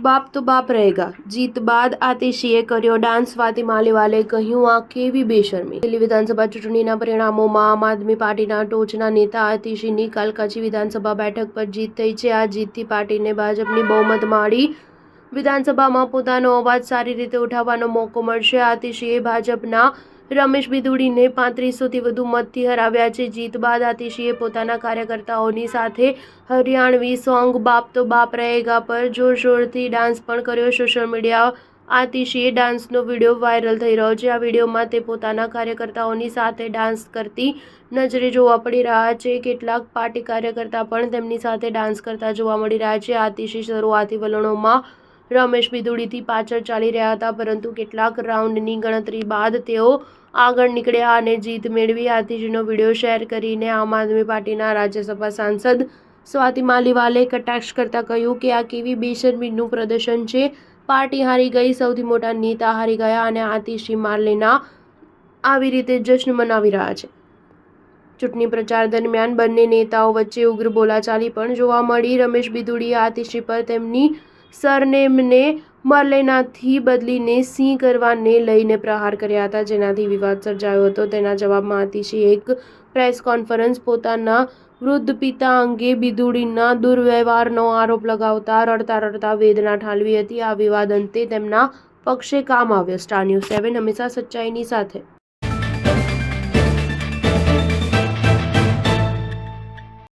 બાપ તો બાપ રહેગા જીત બાદ આતિશીએ કર્યો ડાન્સ. સ્વાતિ માલીવાલે કહ્યું, આ કેવી બેશરમી. દિલ્હી વિધાનસભા ચૂંટણીના પરિણામોમાં આમ આદમી પાર્ટીના ટોચના નેતા આતિશીની કાલકાજી વિધાનસભા બેઠક પર જીત થઈ છે. આ જીતથી પાર્ટીને ભાજપની બહુમત વાળી વિધાનસભામાં પોતાનો અવાજ સારી રીતે ઉઠાવવાનો મોકો મળશે. આતિશીએ ભાજપના રમેશ બિધુડીને 3500થી વધુ મતથી હરાવ્યા છે. જીત બાદ આતિશીએ પોતાના કાર્યકર્તાઓની સાથે હરિયાણવી સોંગ બાપ તો બાપ રહેગા પર જોરશોરથી ડાન્સ પણ કર્યો. સોશિયલ મીડિયા આતિશીએ ડાન્સનો વિડીયો વાયરલ થઈ રહ્યો છે. આ વિડીયોમાં તે પોતાના કાર્યકર્તાઓની સાથે ડાન્સ કરતી નજરે જોવા પડી રહ્યા છે. કેટલાક પાર્ટી કાર્યકર્તા પણ તેમની સાથે ડાન્સ કરતા જોવા મળી રહ્યા છે. આતિશી શરૂઆતી વલણોમાં રમેશ બિધુડીથી પાછળ ચાલી રહ્યા હતા, પરંતુ કેટલાક રાઉન્ડની ગણતરી બાદ તેઓ આગળ નીકળ્યા અને જીત મેળવી. આતિશીનો વિડીયો શેર કરીને આમ આદમી પાર્ટીના રાજ્યસભા સાંસદ સ્વાતિ માલીવાલે કટાક્ષ કરતા કહ્યું કે આ કેવી બેશરમીનું પ્રદર્શન છે. પાર્ટી હારી ગઈ, સૌથી મોટા નેતા હારી ગયા અને આતિશી માર્લેના આવી રીતે જશ્ન મનાવી રહ્યા છે. ચૂંટણી પ્રચાર દરમિયાન બંને નેતાઓ વચ્ચે ઉગ્ર બોલાચાલી પણ જોવા મળી. રમેશ બિધુડીએ આતિશી પર તેમની સરનેમને મર્લેનાથી બદલીને સિંહ કરવાને લઈને પ્રહાર કર્યા હતા, જેનાથી વિવાદ સર્જાયો હતો. તેના જવાબમાં આતિશીએ એક પ્રેસ કોન્ફરન્સ પોતાના વૃદ્ધ પિતા અંગે બિધુડીના દુર્વ્યવહારનો આરોપ લગાવતા રડતા વેદના ઠાલવી હતી. આ વિવાદ અંતે તેમના પક્ષે કામ આવ્યો. સ્ટાર ન્યૂઝ 7 હંમેશા સચ્ચાઈની સાથે.